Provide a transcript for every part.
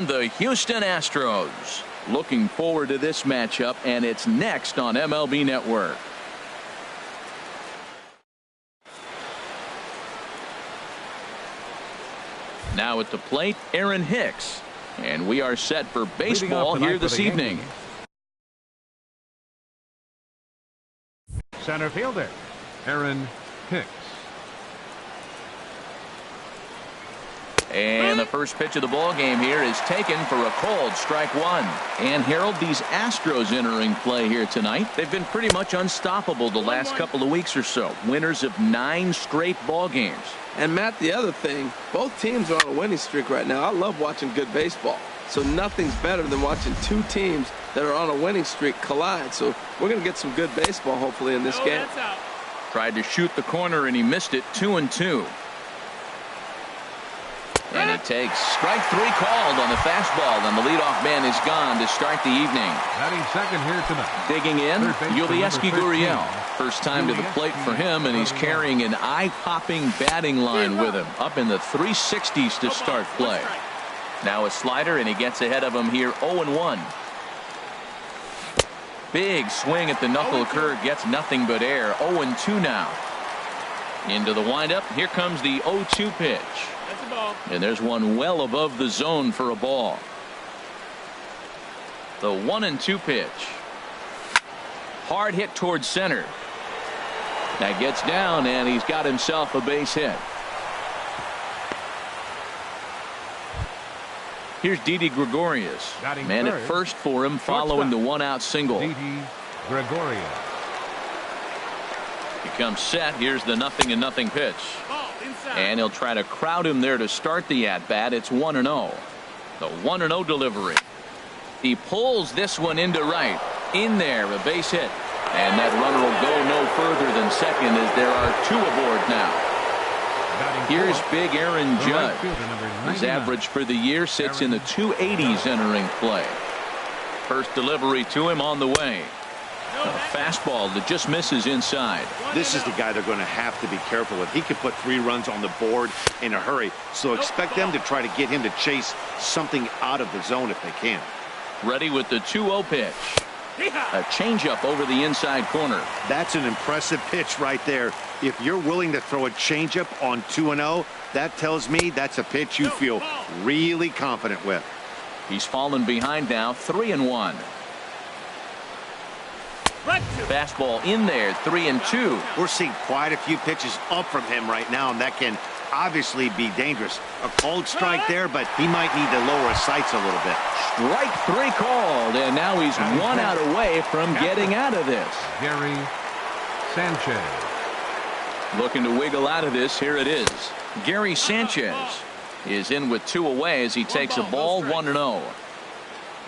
and the Houston Astros. Looking forward to this matchup, and it's next on MLB Network. Now at the plate, Aaron Hicks. And we are set for baseball here this evening. Center fielder, Aaron Hicks. And the first pitch of the ball game here is taken for a called strike one. And Harold, these Astros entering play here tonight. They've been pretty much unstoppable the last couple of weeks or so. Winners of 9 straight ball games. And Matt, the other thing, both teams are on a winning streak right now. I love watching good baseball. So nothing's better than watching two teams that are on a winning streak collide. So we're going to get some good baseball hopefully in this game. Tried to shoot the corner and he missed it. 2-2. And he takes strike 3 called on the fastball, and the leadoff man is gone to start the evening. Batting second here tonight. Digging in, Yulieski Gurriel. First time to the plate for him, and he's carrying an eye-popping batting line with him. Up in the 360s to start play. Now a slider, and he gets ahead of him here 0-1. Big swing at the knuckle curve, gets nothing but air. 0-2 now. Into the windup, here comes the 0-2 pitch. And there's one well above the zone for a ball. The 1-2 pitch. Hard hit towards center. That gets down, and he's got himself a base hit. Here's Didi Gregorius. Man at first for him following the 1-out single. Didi Gregorius. He comes set. Here's the 0-0 pitch. And he'll try to crowd him there to start the at-bat. It's 1-0. The 1-0 delivery. He pulls this one into right. In there, a base hit. And that runner will go no further than second as there are 2 aboard now. Here's big Aaron Judge. His average for the year sits in the 280s entering play. First delivery to him on the way. A fastball that just misses inside. This is the guy they're going to have to be careful with. He could put 3 runs on the board in a hurry, so expect them to try to get him to chase something out of the zone if they can. Ready with the 2-0 pitch. A changeup over the inside corner. That's an impressive pitch right there. If you're willing to throw a changeup on 2-0, that tells me that's a pitch you feel really confident with. He's fallen behind now, 3-1. Fastball in there, 3-2. We're seeing quite a few pitches up from him right now, and that can obviously be dangerous. A cold strike there, but he might need to lower his sights a little bit. Strike 3 called, and now he's 1 out away from getting out of this. Gary Sanchez. Looking to wiggle out of this. Here it is. Gary Sanchez is in with 2 away as he takes a ball, 1-0.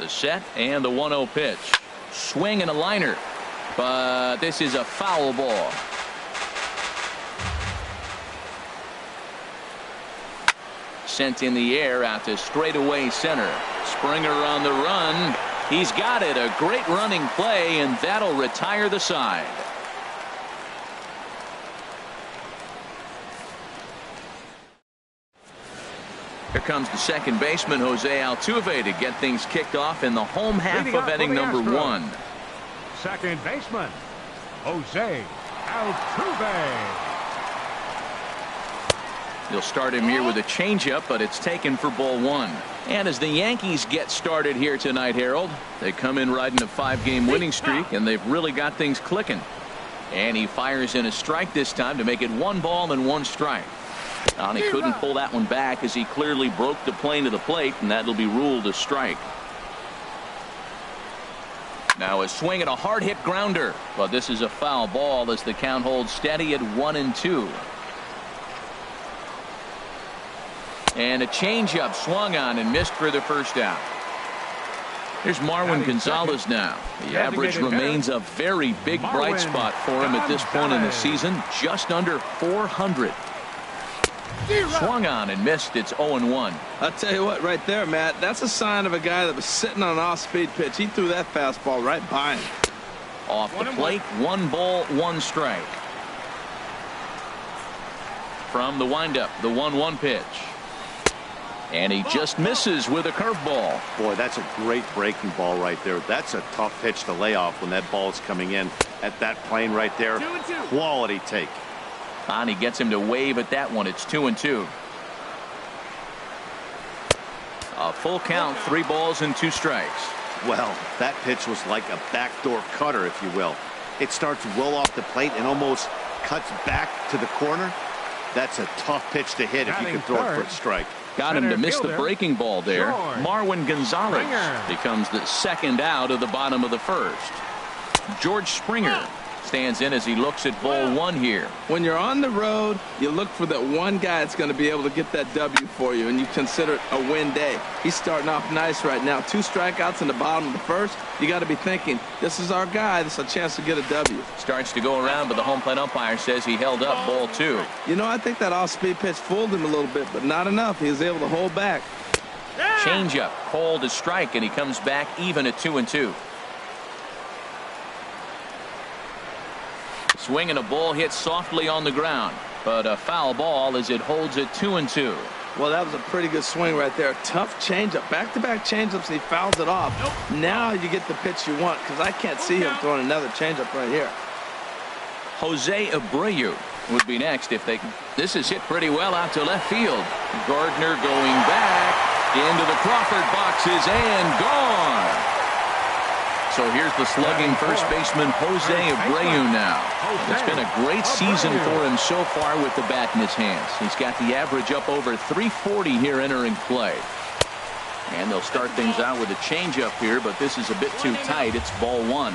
The set and the 1-0 pitch. Swing and a liner. But this is a foul ball. Sent in the air out to straightaway center. Springer on the run. He's got it. A great running play, and that'll retire the side. Here comes the second baseman, Jose Altuve, to get things kicked off in the home half of inning number 1. Second baseman, Jose Altuve. He'll start him here with a changeup, but it's taken for ball 1. And as the Yankees get started here tonight, Harold, they come in riding a 5-game winning streak, and they've really got things clicking. And he fires in a strike this time to make it 1 ball and 1 strike. And he couldn't pull that one back as he clearly broke the plane to the plate, and that'll be ruled a strike. Now a swing and a hard hit grounder, but this is a foul ball as the count holds steady at 1-2. And a changeup swung on and missed for the first out. Here's Marwin Gonzalez now. The average remains a very big bright spot for him at this point in the season, just under 400. Swung on and missed. It's 0-1. I'll tell you what, right there, Matt, that's a sign of a guy that was sitting on an off-speed pitch. He threw that fastball right by him. Off the plate, 1 ball, 1 strike. From the windup, the 1-1 pitch. And he just misses with a curveball. Boy, that's a great breaking ball right there. That's a tough pitch to lay off when that ball's coming in at that plane right there. 2-2. Quality take. And he gets him to wave at that one. It's 2-2. A full count, 3 balls and 2 strikes. Well, that pitch was like a backdoor cutter, if you will. It starts well off the plate and almost cuts back to the corner. That's a tough pitch to hit if you can throw it for a strike. Got him to miss the fielder, breaking ball there. George Marwin Gonzalez Springer becomes the second out of the bottom of the first. George Springer stands in as he looks at ball 1 here. When you're on the road, you look for that one guy that's going to be able to get that W for you, and you consider it a win day. He's starting off nice right now. 2 strikeouts in the bottom of the first. You got to be thinking, this is our guy. This is a chance to get a W. Starts to go around, but the home plate umpire says he held up ball 2. You know, I think that off-speed pitch fooled him a little bit, but not enough. He was able to hold back. Changeup called a strike, and he comes back even at 2-2. Swinging a ball hit softly on the ground, but a foul ball as it holds it 2-2. Well, that was a pretty good swing right there. Tough changeup. Back-to-back changeups, and he fouls it off. Now you get the pitch you want, because I can't see him throwing another changeup right here. Jose Abreu would be next if they can. This is hit pretty well out to left field. Gardner going back into the Crawford boxes and gone. So here's the slugging first baseman Jose Abreu now. It's been a great season for him so far with the bat in his hands. He's got the average up over 340 here entering play. And they'll start things out with a changeup here, but this is a bit too tight. It's ball 1.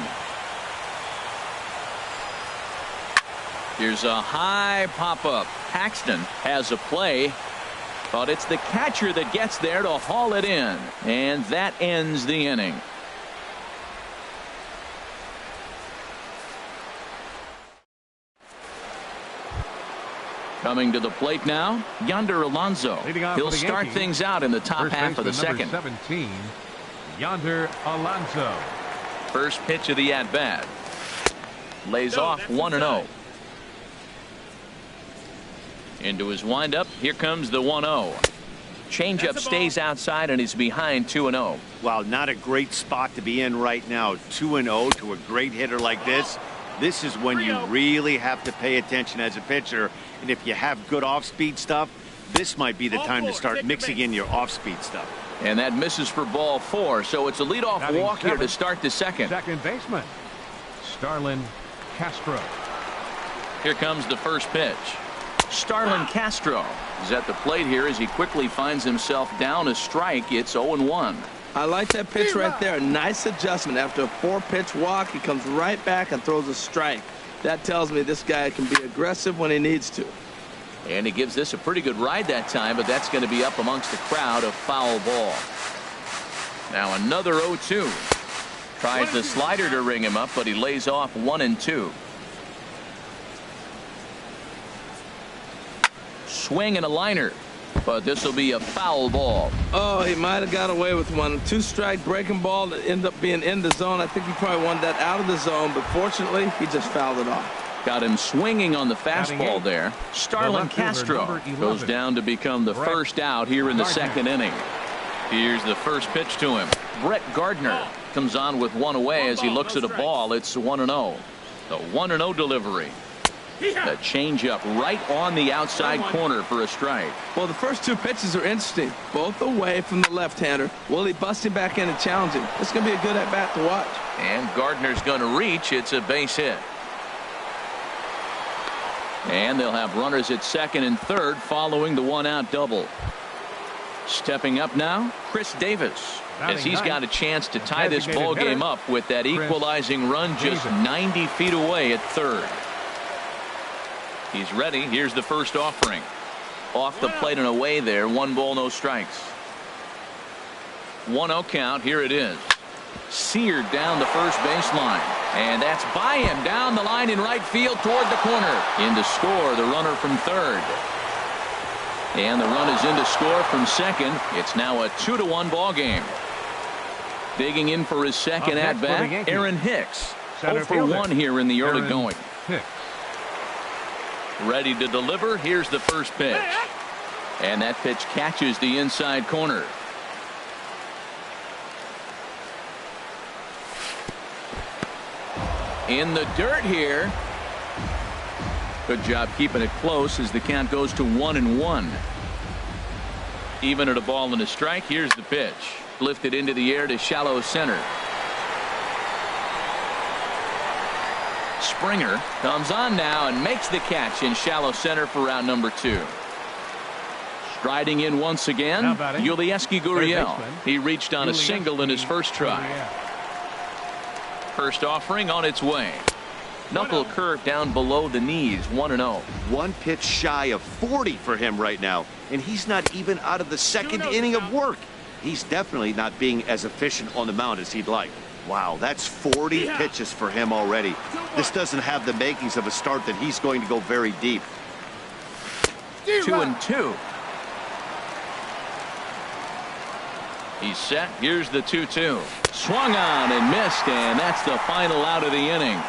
Here's a high pop-up. Paxton has a play, but it's the catcher that gets there to haul it in. And that ends the inning. Coming to the plate now, Yonder Alonso. He'll start things out in the top half of the second. 17, Yonder Alonso. First pitch of the at-bat. Lays off 1-0. Into his windup. Here comes the 1-0. Changeup stays outside and he's behind 2-0. Wow, not a great spot to be in right now. 2-0 to a great hitter like this. This is when you really have to pay attention as a pitcher. And if you have good off-speed stuff, this might be the time to start mixing in your off-speed stuff. And that misses for ball 4. So it's a leadoff walk here to start the second. Second baseman, Starlin Castro. Here comes the first pitch. Starlin Castro is at the plate here as he quickly finds himself down a strike. It's 0-1. I like that pitch right there. Nice adjustment. After a 4-pitch walk, he comes right back and throws a strike. That tells me this guy can be aggressive when he needs to. And he gives this a pretty good ride that time, but that's going to be up amongst the crowd. A foul ball. Now another 0-2. Tries the slider to ring him up, but he lays off 1-2. Swing and a liner, but this will be a foul ball. Oh, he might have got away with one. 2-strike breaking ball that ended up being in the zone. I think he probably wanted that out of the zone, but fortunately, he just fouled it off. Got him swinging on the fastball there. Starlin Castro goes down to become the first out here in the second inning. Here's the first pitch to him. Brett Gardner comes on with one away as he looks at a ball. It's 1-0. The 1-0 delivery. The changeup right on the outside corner for a strike. Well, the first 2 pitches are interesting. Both away from the left-hander. Will he bust him back in and challenge him? It's going to be a good at-bat to watch. And Gardner's going to reach. It's a base hit. And they'll have runners at second and third following the 1-out double. Stepping up now, Chris Davis, as he's got a chance to tie this ball game up with that equalizing run just 90 feet away at third. He's ready. Here's the first offering. Off the plate and away there. 1 ball, no strikes. 1-0 count. Here it is. Seared down the first baseline. And that's by him down the line in right field toward the corner. In to score the runner from third. And the run is in to score from second. It's now a 2-1 ball game. Digging in for his second at bat, Aaron Hicks. 0 for 1 here in the early going. Ready to deliver. Here's the first pitch. And that pitch catches the inside corner. In the dirt here. Good job keeping it close as the count goes to 1-1. Even at a ball and a strike. Here's the pitch. Lifted into the air to shallow center. Springer comes on now and makes the catch in shallow center for out number 2. Striding in once again, Yulieski Gurriel. He reached on a single in his first try. First offering on its way. Knuckle curve down below the knees, 1-0. One pitch shy of 40 for him right now, and he's not even out of the second inning of work. He's definitely not being as efficient on the mound as he'd like. Wow, that's 40 pitches for him already. This doesn't have the makings of a start that he's going to go very deep. 2-2. He's set. Here's the 2-2. Swung on and missed, and that's the final out of the inning.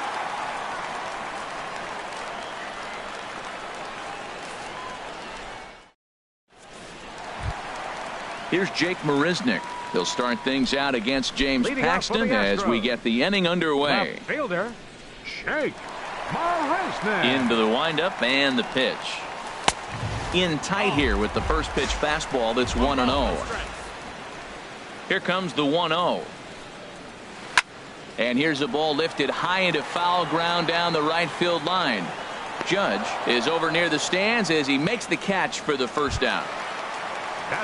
Here's Jake Marisnick. He'll start things out against James Paxton as we get the inning underway. Left fielder, Jake Marisnick. Into the windup and the pitch. In tight here with the first pitch fastball that's 1-0. Here comes the 1-0. And here's a ball lifted high into foul ground down the right field line. Judge is over near the stands as he makes the catch for the first out.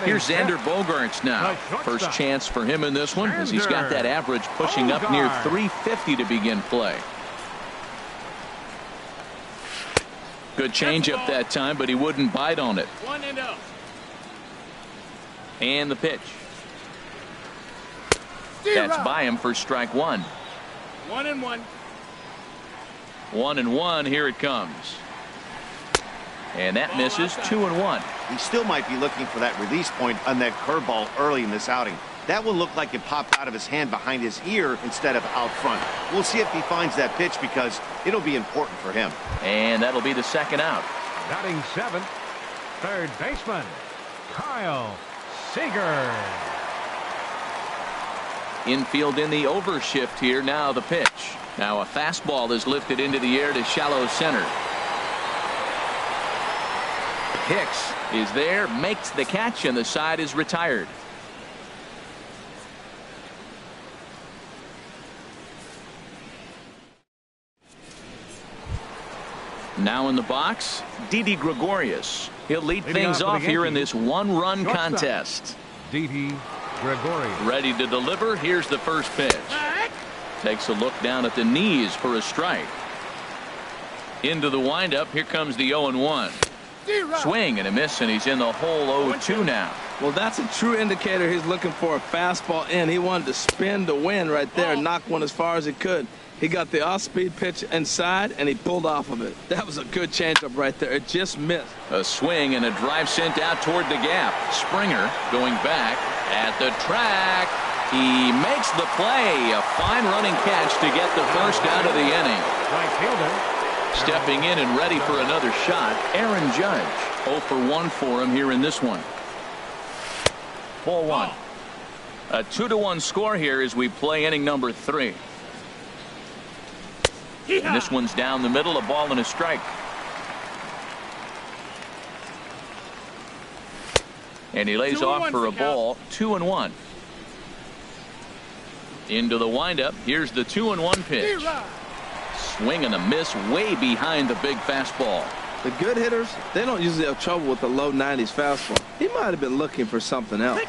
Here's Xander Bogaerts now. First chance for him in this one as he's got that average pushing up near 350 to begin play. Good changeup that time, but he wouldn't bite on it. 1-0. And the pitch. That's by him for strike 1. 1-1. 1-1. Here it comes. And that misses. 2-1. He still might be looking for that release point on that curveball early in this outing. That will look like it popped out of his hand behind his ear instead of out front. We'll see if he finds that pitch because it'll be important for him. And that'll be the second out. Batting 7th, third baseman, Kyle Seager. Infield in the overshift here. Now the pitch. Now a fastball is lifted into the air to shallow center. Hicks is there, makes the catch, and the side is retired. Now in the box, Didi Gregorius. He'll lead things off here in this one-run contest. Didi Gregorius. Ready to deliver. Here's the first pitch. Takes a look down at the knees for a strike. Into the windup. Here comes the 0-1. Swing and a miss, and he's in the hole 0-2 now. Well, that's a true indicator he's looking for a fastball in. He wanted to spin to win right there and knock one as far as he could. He got the off-speed pitch inside, and he pulled off of it. That was a good changeup right there. It just missed. A swing and a drive sent out toward the gap. Springer going back at the track. He makes the play. A fine running catch to get the first out of the inning. Right fielder. Stepping in and ready for another shot, Aaron Judge. 0 for 1 for him here in this one. Ball 1. A 2-1 score here as we play inning number 3. And this one's down the middle, a ball and a strike. And he lays off for a ball. 2-1. Into the windup. Here's the 2-1 pitch. Swing and a miss way behind the big fastball. The good hitters, they don't usually have trouble with the low 90s fastball. He might have been looking for something else.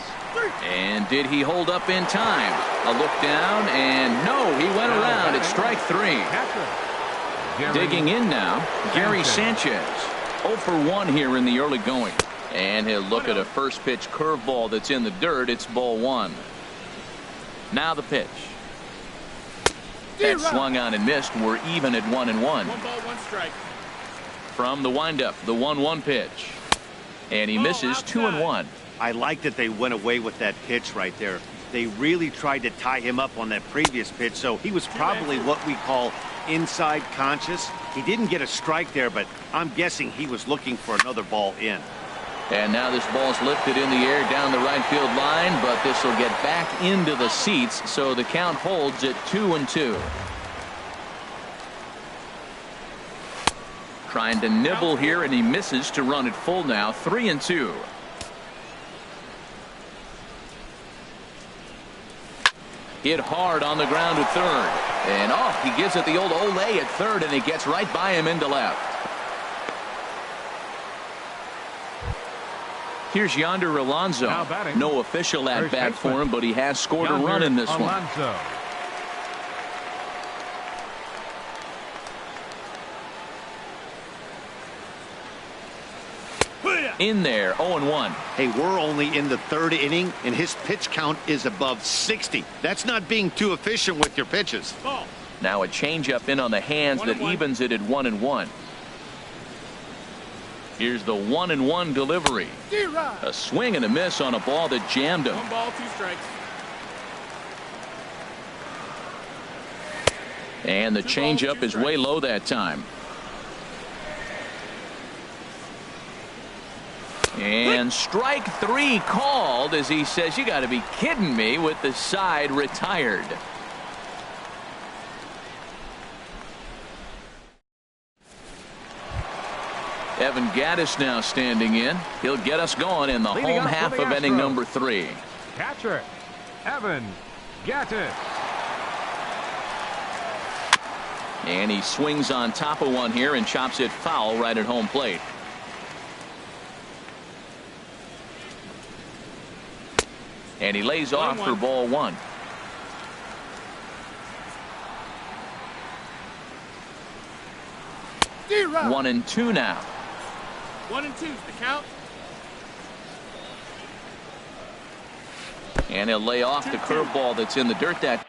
And did he hold up in time? A look down, and no, he went around. It's strike 3. Digging in now, Gary Sanchez. 0 for 1 here in the early going. And he'll look at a first pitch curveball that's in the dirt. It's ball 1. Now the pitch. That swung on and missed. We're even at 1-1. 1 ball, 1 strike. From the windup, the 1-1 pitch. And he misses. 2-1. I like that they went away with that pitch right there. They really tried to tie him up on that previous pitch, so he was probably what we call inside conscious. He didn't get a strike there, but I'm guessing he was looking for another ball in. And now this ball's lifted in the air down the right field line, but this will get back into the seats, so the count holds at 2-2. Trying to nibble here, and he misses to run it full now, 3-2. Hit hard on the ground at third. And off, he gives it the old Olay at third, and he gets right by him into left. Here's Yonder Alonso. No official at bat for him, but he has scored a run in this one. In there, 0-1. Hey, we're only in the third inning, and his pitch count is above 60. That's not being too efficient with your pitches. Now a changeup in on the hands that evens it at 1-1. Here's the 1-1 delivery. A swing and a miss on a ball that jammed him. 1 ball, 2 strikes. And the changeup is way low that time. And strike 3 called as he says, you got to be kidding me, with the side retired. Evan Gattis now standing in. He'll get us going in the home half of inning number 3. Catcher, Evan Gattis. And he swings on top of one here and chops it foul right at home plate. And he lays off for ball 1. D-Rod. 1-2 now. 1-2's the count. And he'll lay off the curveball that's in the dirt that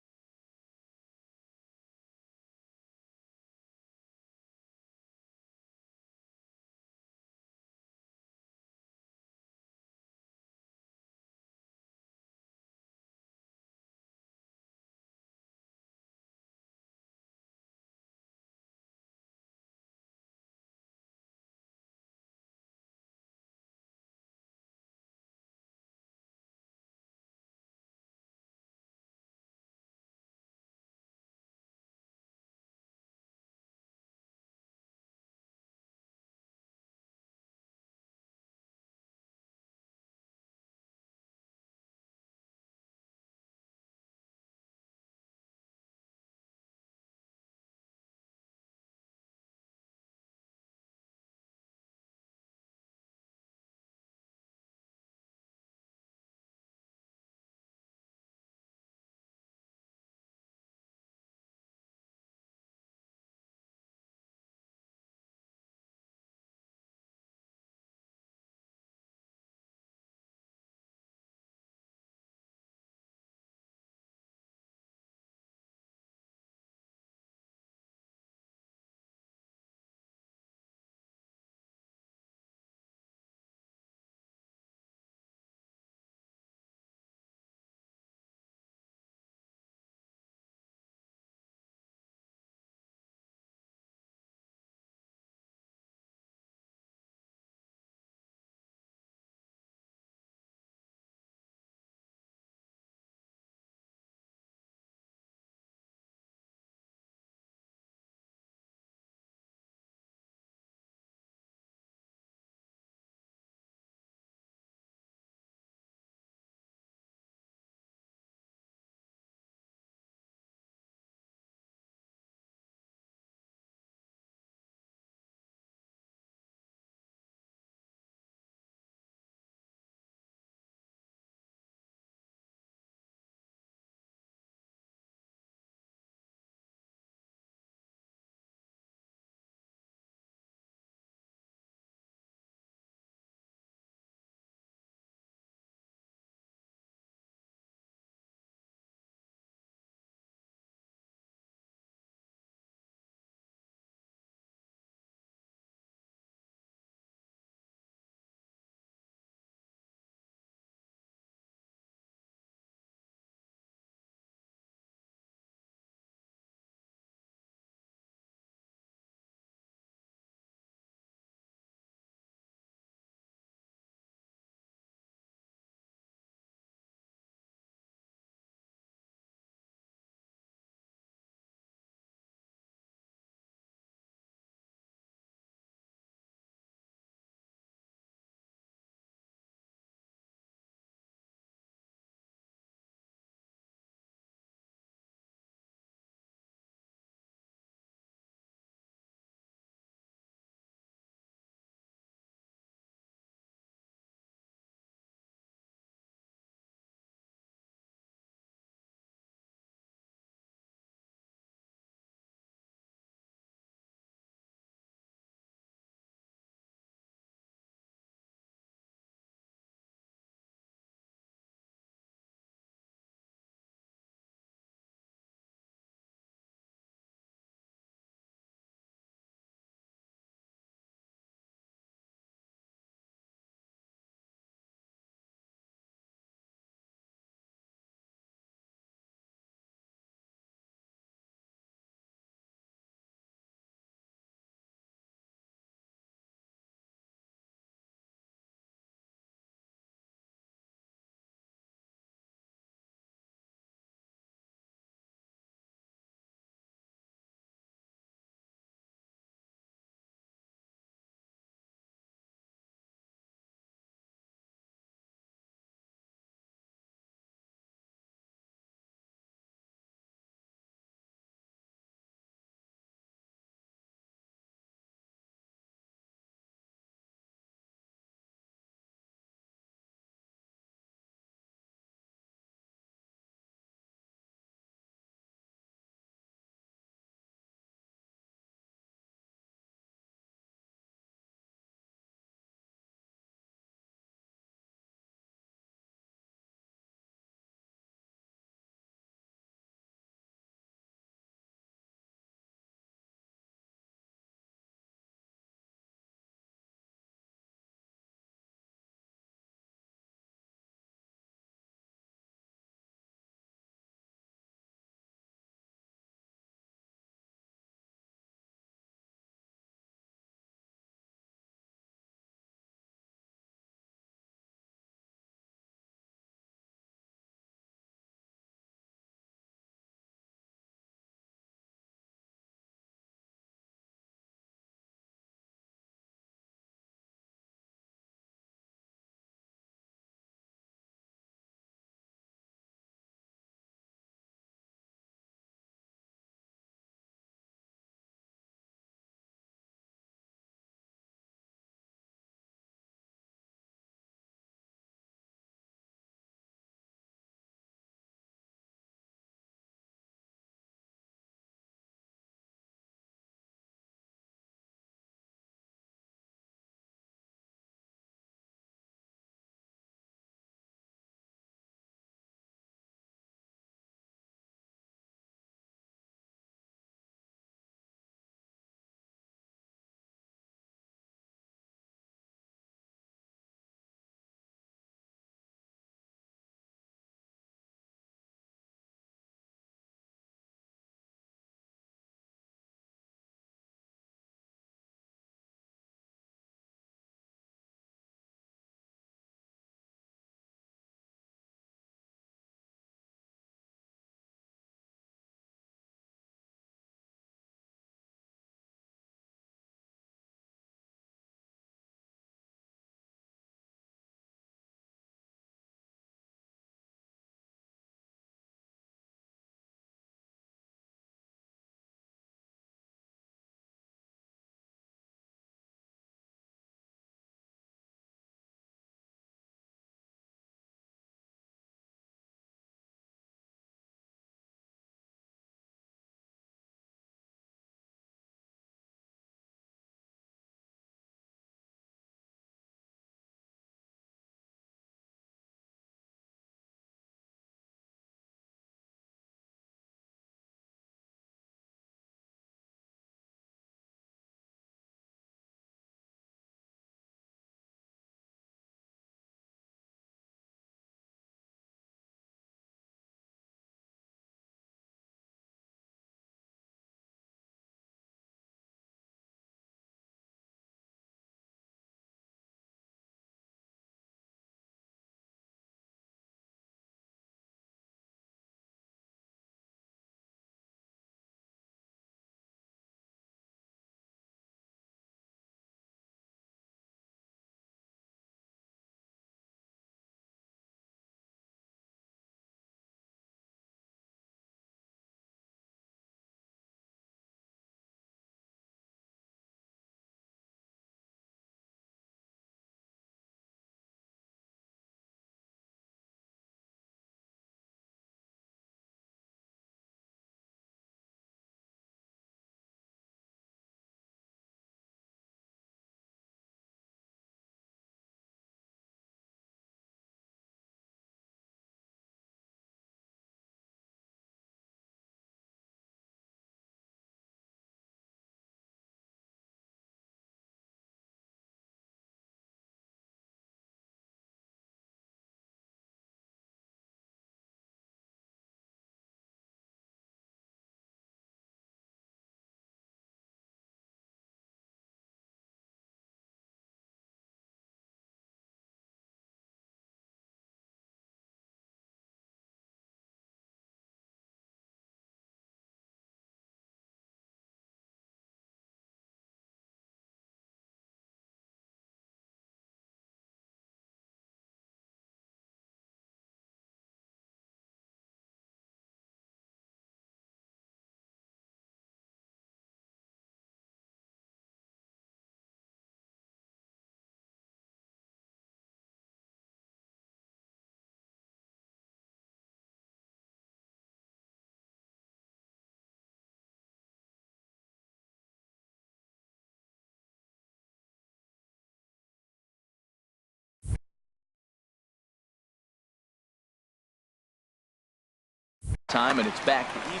time, and it's back to even.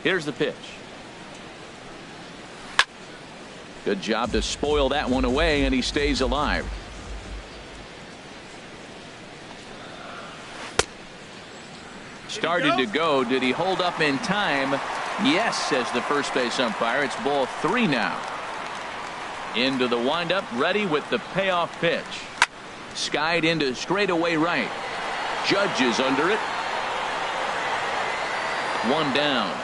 Here's the pitch. Good job to spoil that one away, and he stays alive. Started to go. Did he hold up in time? Yes, says the first base umpire. It's ball 3 now. Into the windup, ready with the payoff pitch. Skied into straightaway right. Judge is under it. 1 down.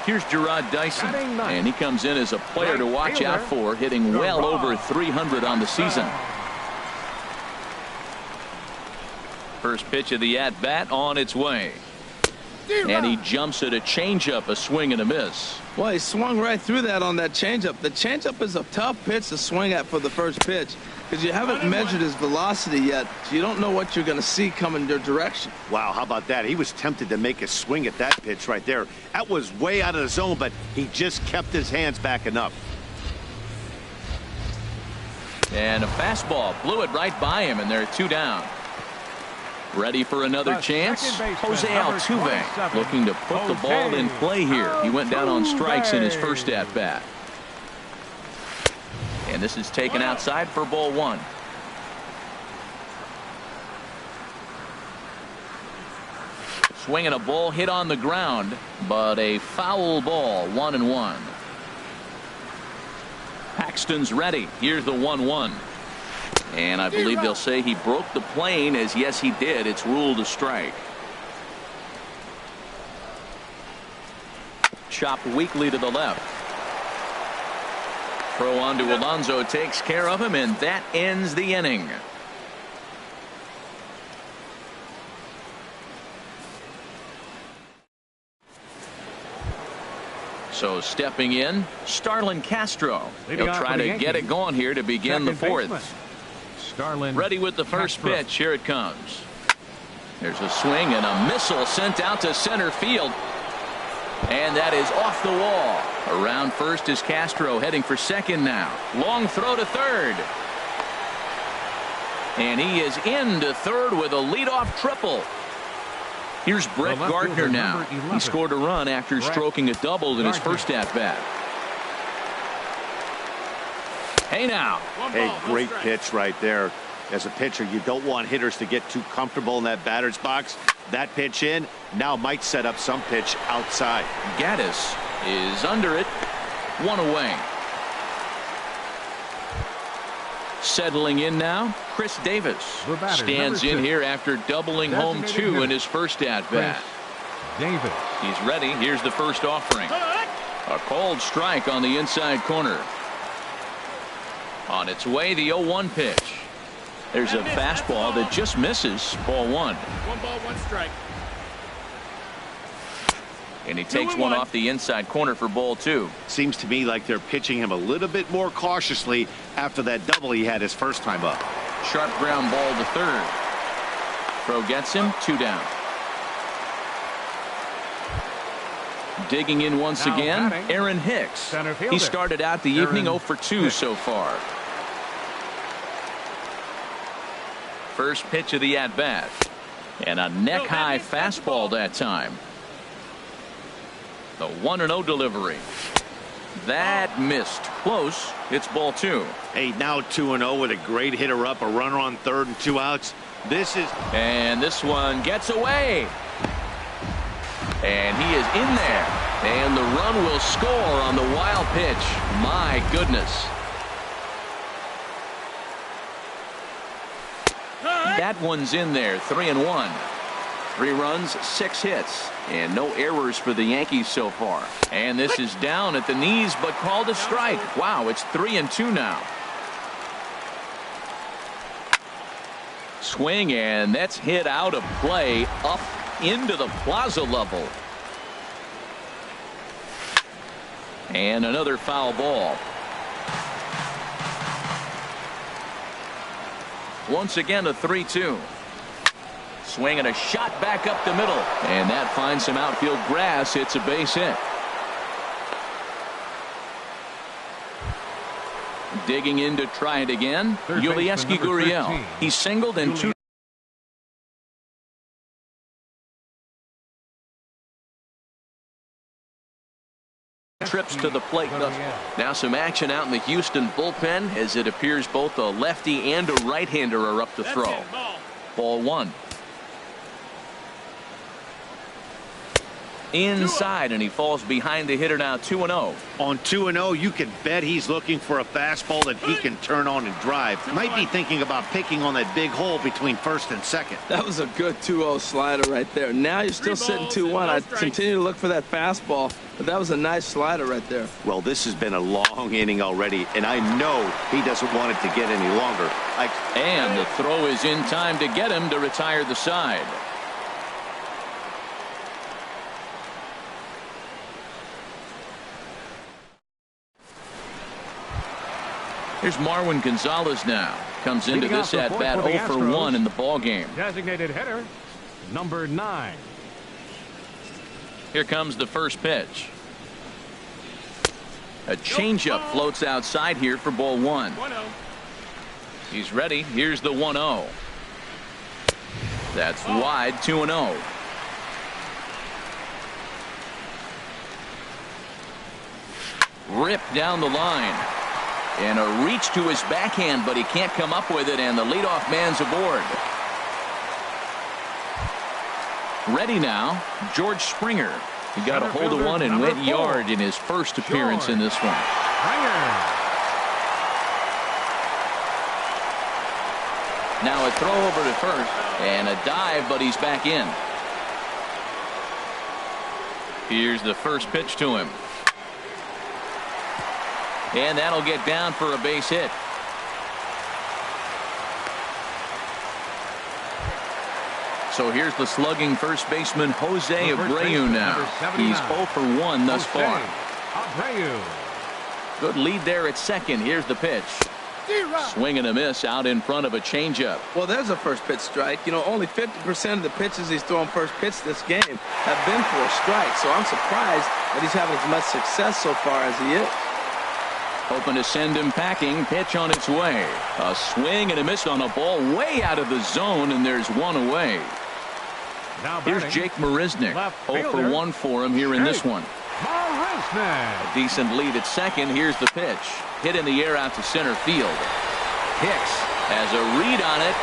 Here's Gerard Dyson, and he comes in as a player to watch out for, hitting well over 300 on the season. First pitch of the at-bat on its way. And he jumps at a changeup, a swing and a miss. Well, he swung right through that on that changeup. The changeup is a tough pitch to swing at for the first pitch because you haven't measured his velocity yet, so you don't know what you're going to see coming your direction. Wow, how about that? He was tempted to make a swing at that pitch right there. That was way out of the zone, but he just kept his hands back enough. And a fastball blew it right by him, and they're 2 down. Ready for another chance? Jose Altuve looking to put the ball in play here. He went down on strikes in his first at-bat. And this is taken outside for ball 1. Swinging a ball hit on the ground, but a foul ball. 1-1. Paxton's ready. Here's the 1-1. And I believe they'll say he broke the plane, as yes he did. It's ruled a strike. Chopped weakly to the left. Throw on to Alonso takes care of him, and that ends the inning. So stepping in, Starlin Castro. He'll try to get it going here to begin the 4th. Ready with the first pitch. Here it comes. There's a swing and a missile sent out to center field. And that is off the wall. Around first is Castro, heading for second now. Long throw to third. And he is into third with a leadoff triple. Here's Brett Gardner now. He scored a run after stroking a double in his first at-bat. Hey now. Hey, great pitch right there. As a pitcher, you don't want hitters to get too comfortable in that batter's box. That pitch in now might set up some pitch outside. Gaddis is under it. 1 away. Settling in now, Chris Davis stands in here after doubling home 2 in his first at-bat. Davis. He's ready. Here's the first offering. A called strike on the inside corner. On its way, the 0-1 pitch. There's a fastball that just misses. Ball 1. 1 ball, 1 strike. And he takes one off the inside corner for ball 2. Seems to me like they're pitching him a little bit more cautiously after that double he had his first time up. Sharp ground ball to third. Throw gets him. 2 down. Digging in once again, Aaron Hicks. He started out the evening 0 for 2 so far. First pitch of the at-bat. And a neck-high fastball that time. The 1-0 delivery. That missed. Close. It's ball 2. Hey, now 2-0 with a great hitter up, a runner on third and 2 outs. And this one gets away. And he is in there. And the run will score on the wild pitch. My goodness. That one's in there. 3-1. 3 runs, 6 hits, and no errors for the Yankees so far. And this is down at the knees, but called a strike. Wow, it's 3-2 now. Swing, and that's hit out of play up into the plaza level. And another foul ball. Once again, a 3-2. Swing and a shot back up the middle. And that finds some outfield grass. It's a base hit. Digging in to try it again. Third baseman, Yulieski number Gurriel. 13. He's singled and two trips to the plate. Now some action out in the Houston bullpen as it appears both a lefty and a right-hander are up to throw. Ball one. Inside, and he falls behind the hitter now 2-0. On 2-0, you can bet he's looking for a fastball that he can turn on and drive. Might be thinking about picking on that big hole between first and second. That was a good 2-0 slider right there. Now you're still sitting 2-1. I continue to look for that fastball, but that was a nice slider right there. Well, this has been a long inning already, and I know he doesn't want it to get any longer. And the throw is in time to get him to retire the side. Here's Marwin Gonzalez now. Comes into this at-bat 0 for 1 in the ball game. Designated hitter, number 9. Here comes the first pitch. A changeup floats outside here for ball 1. He's ready. Here's the 1-0. That's wide, 2-0. Ripped down the line. And a reach to his backhand, but he can't come up with it, and the leadoff man's aboard. Ready now, George Springer. He got a hold of one and went yard in his first appearance in this one. Now a throw over to first, and a dive, but he's back in. Here's the first pitch to him. And that'll get down for a base hit. So here's the slugging first baseman Jose Abreu now. He's 0 for 1 thus far. Good lead there at second. Here's the pitch. Swing and a miss out in front of a changeup. Well, there's a first pitch strike. You know, only 50% of the pitches he's throwing first pitch this game have been for a strike. So I'm surprised that he's having as much success so far as he is. Hoping to send him packing. Pitch on its way. A swing and a miss on a ball way out of the zone, and there's one away. Here's Jake Marisnick. 0 for 1 for him here in this one. A decent lead at second. Here's the pitch. Hit in the air out to center field. Hicks has a read on it.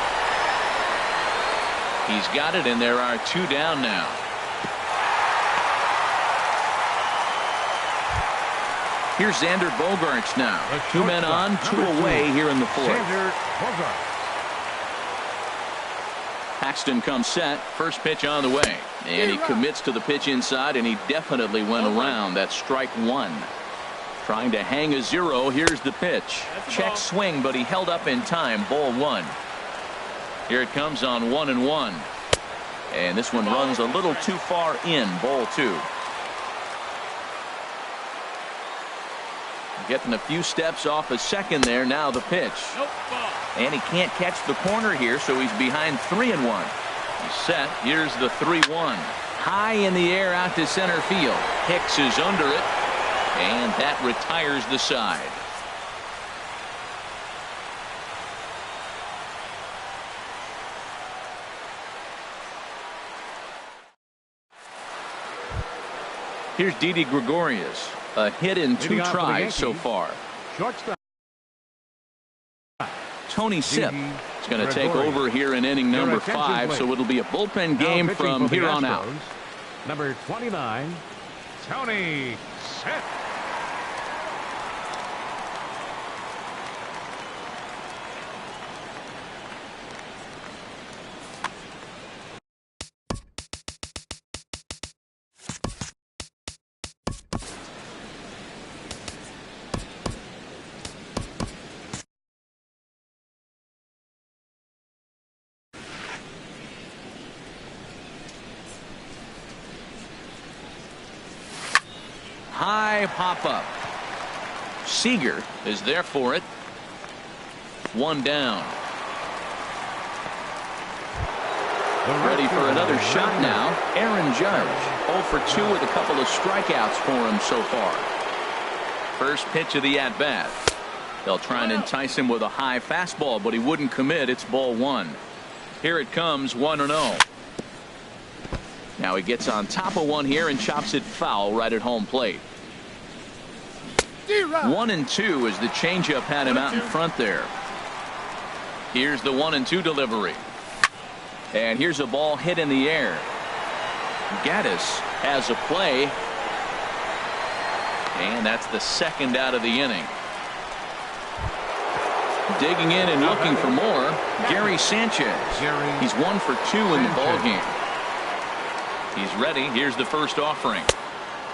He's got it, and there are 2 down now. Here's Xander Bogaerts now. 2 men on, 2 away here in the 4th. Paxton comes set. First pitch on the way. And he commits to the pitch inside, and he definitely went around. That's strike 1. Trying to hang a 0. Here's the pitch. Check swing, but he held up in time. Ball 1. Here it comes on 1-1. And this one runs a little too far in. Ball 2. Getting a few steps off a second there. Now the pitch. And he can't catch the corner here, so he's behind 3-1. He's set. Here's the 3-1. High in the air out to center field. Hicks is under it, and that retires the side. Here's Didi Gregorius. A hit in 2 tries so far. Shortstop. Tony Sipp is going to take over here in inning number 5, so it'll be a bullpen game from here on out. Number 29, Tony Sipp. High pop-up. Seager is there for it. 1 down. Ready for another shot now. Aaron Judge. 0 for 2 with a couple of strikeouts for him so far. First pitch of the at-bat. They'll try and entice him with a high fastball, but he wouldn't commit. It's ball one. Here it comes, 1-0. Now he gets on top of one here and chops it foul right at home plate. 1-2 as the changeup had him out in front there. Here's the 1-2 delivery. And here's a ball hit in the air. Gaddis has a play. And that's the second out of the inning. Digging in and looking for more, Gary Sanchez. He's 1 for 2 in the ball game. He's ready. Here's the first offering.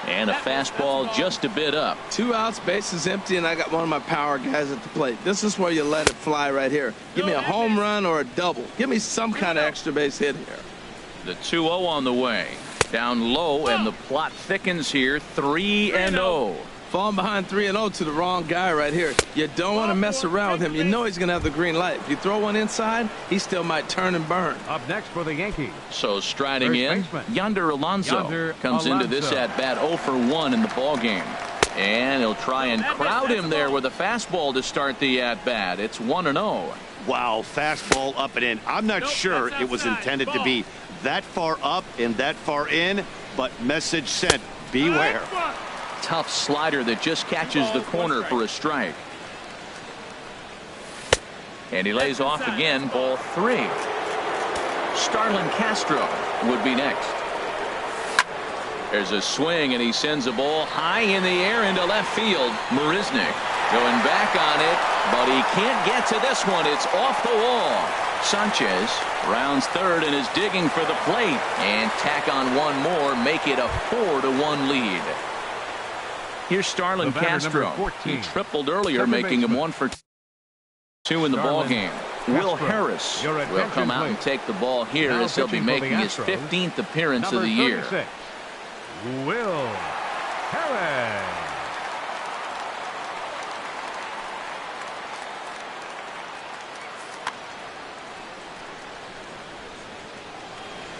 And a fastball just a bit up. 2 outs, bases empty, and I got one of my power guys at the plate. This is where you let it fly right here. Give me a home run or a double. Give me some kind of extra base hit here. The 2-0 on the way. Down low, and the plot thickens here. 3-0. Falling behind 3-0 to the wrong guy right here. You don't want to mess around with him. You know he's going to have the green light. If you throw one inside, he still might turn and burn. Up next for the Yankees. So striding in, Yonder Alonso comes into this at bat 0 for 1 in the ball game. And he'll try and crowd him there with a fastball to start the at bat. It's 1-0. Wow, fastball up and in. I'm not sure it was intended to be that far up and that far in, but message sent. Beware. Tough slider that just catches the corner for a strike. And he lays off again, ball 3. Starlin Castro would be next. There's a swing, and he sends a ball high in the air into left field. Marisnick going back on it, but he can't get to this one. It's off the wall. Sanchez rounds third and is digging for the plate. And tack on one more, make it a 4-1 lead. Here's Starlin Castro. He tripled earlier, making him 1 for 2 in the ball game. Will Harris will come out and take the ball here as he'll be making his 15th appearance of the year. Will Harris.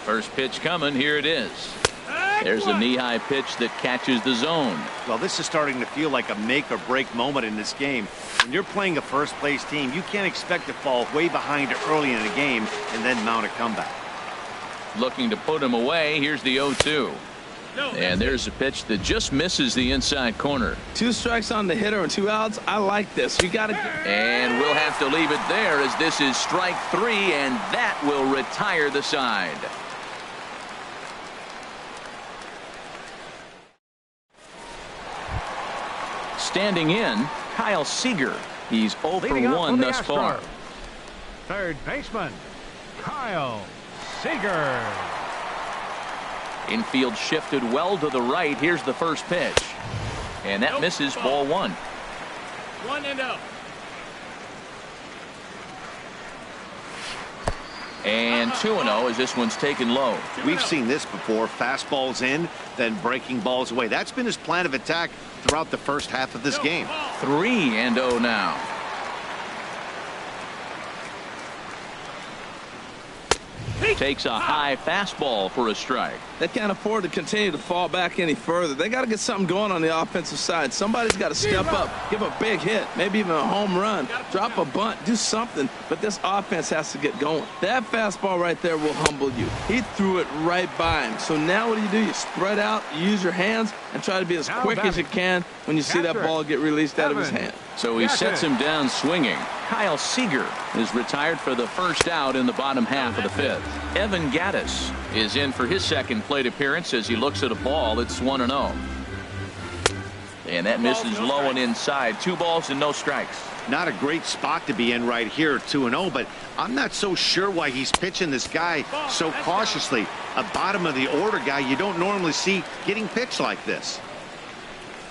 First pitch coming. Here it is. There's a knee-high pitch that catches the zone. Well, this is starting to feel like a make-or-break moment in this game. When you're playing a first-place team, you can't expect to fall way behind early in a game and then mount a comeback. Looking to put him away. Here's the 0-2. And there's a pitch that just misses the inside corner. 2 strikes on the hitter and 2 outs. I like this. You got to. And we'll have to leave it there as this is strike 3, and that will retire the side. Standing in, Kyle Seager. He's 0 for 1 thus far. Third baseman, Kyle Seager. Infield shifted well to the right. Here's the first pitch. And that misses, ball 1. 1-0. And 2-0 as this one's taken low. We've seen this before. Fastballs in, then breaking balls away. That's been his plan of attack throughout the first half of this game. 3-0 now. Takes a high fastball for a strike. They can't afford to continue to fall back any further. They got to get something going on the offensive side. Somebody's got to step up, give a big hit, maybe even a home run, drop a bunt, do something. But this offense has to get going. That fastball right there will humble you. He threw it right by him. So now what do? You spread out, you use your hands, and try to be as quick as you can when you see that ball get released out of his hand. So he sets him down swinging. Kyle Seager is retired for the first out in the bottom half of the 5th. Evan Gaddis is in for his second plate appearance as he looks at a ball. It's 1-0. And that misses low and inside. 2 balls and no strikes. Not a great spot to be in right here, 2-0, but I'm not so sure why he's pitching this guy so cautiously. A bottom of the order guy you don't normally see getting pitched like this.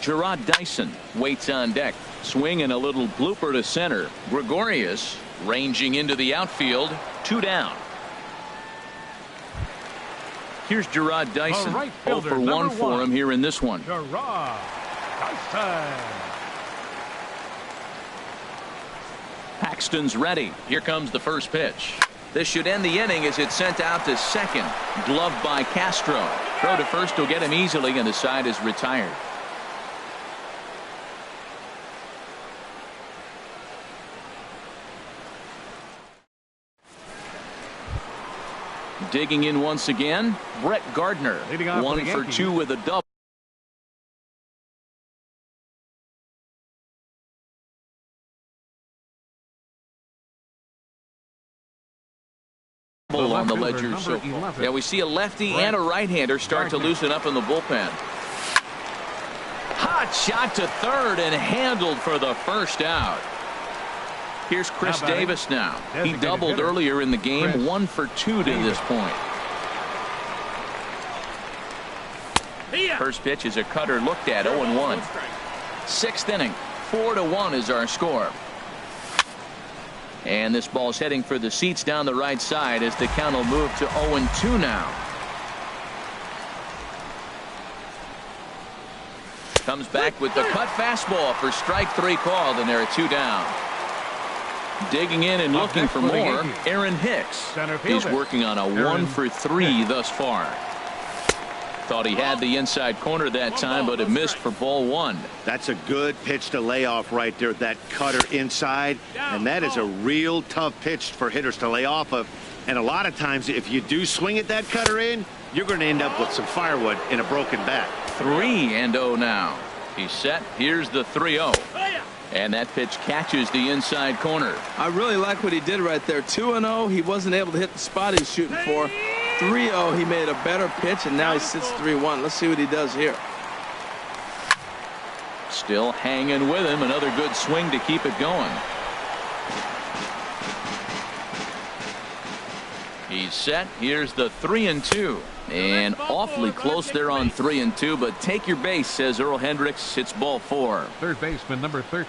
Gerard Dyson waits on deck. Swing and a little blooper to center. Gregorius ranging into the outfield. 2 down. Here's Gerard Dyson. 0 for 1 for him here in this one. Gerard Dyson. Paxton's ready. Here comes the first pitch. This should end the inning as it's sent out to second. Gloved by Castro. Throw to first will get him easily, and the side is retired. Digging in once again, Brett Gardner. Leading off for 1 the for Yankees. 2 with a double. On the left fielder, ledger so number 11. yeah, we see a lefty Brett and a right-hander start to Gardner. loosen up in the bullpen. Hot shot to third and handled for the first out. Here's Chris Now batting, Davis now. He designated doubled hitter, earlier in the game. Chris 1 for 2 to this point. First pitch is a cutter looked at. 0-1. Sixth inning. 4-1 is our score. And this ball's heading for the seats down the right side as the count will move to 0-2 now. Comes back with the cut fastball for strike 3 called, and there are 2 down. Digging in and Up looking next for for the more, Yankees. Aaron Hicks. Center He's fielder, working on a Aaron 1 for 3 Hicks. thus far. Thought he had the inside corner that time, but it missed for ball 1. That's a good pitch to lay off right there, that cutter inside. And that is a real tough pitch for hitters to lay off of. And a lot of times, if you do swing at that cutter in, you're going to end up with some firewood in a broken bat. 3-0 now. He's set. Here's the 3-0. And that pitch catches the inside corner. I really like what he did right there. 2-0. He wasn't able to hit the spot he was shooting for. 3-0. He made a better pitch, and now he sits 3-1. Let's see what he does here. Still hanging with him. Another good swing to keep it going. He's set. Here's the 3-2. And awfully close there on 3-2, but take your base, says Earl Hendricks. It's ball 4. Third baseman, number 13.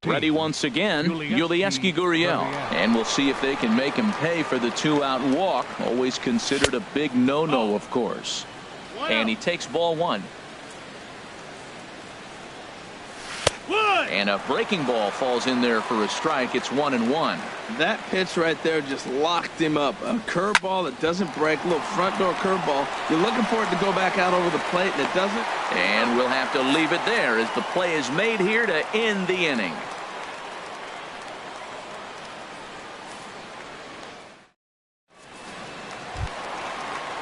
Ready once again, Yulieski Gurriel. And we'll see if they can make him pay for the 2-out walk. Always considered a big no-no, of course. And he takes ball 1. And a breaking ball falls in there for a strike. It's 1-1. That pitch right there just locked him up. A curveball that doesn't break, a little front door curveball. You're looking for it to go back out over the plate, and it doesn't. And we'll have to leave it there as the play is made here to end the inning.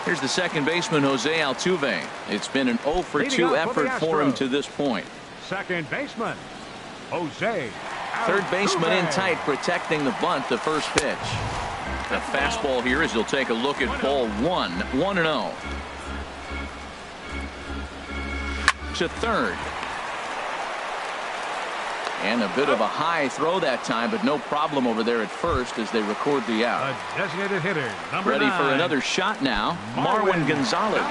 Here's the second baseman, Jose Altuve. It's been an 0 for 2 effort for him to this point. Second baseman, Jose Third baseman in Altuve. tight, protecting the bunt, the first pitch. The fastball here as he'll take a look at ball 1, 1-0. To third. And a bit of a high throw that time, but no problem over there at first as they record the out. A designated hitter, number Ready 9. for another shot now. Marwin Gonzalez.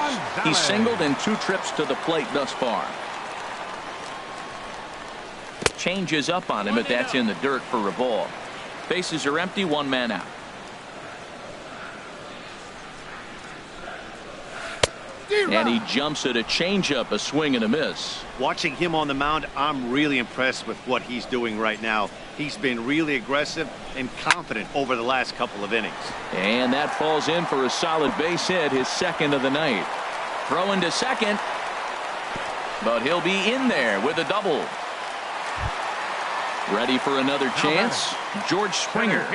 He singled in 2 trips to the plate thus far. Changes up on him, but that's in the dirt for a ball. Bases are empty, 1 man out. And he jumps at a changeup, a swing and a miss. Watching him on the mound, I'm really impressed with what he's doing right now. He's been really aggressive and confident over the last couple of innings. And that falls in for a solid base hit, his second of the night. Throw into second, but he'll be in there with a double. Ready for another chance? George Springer.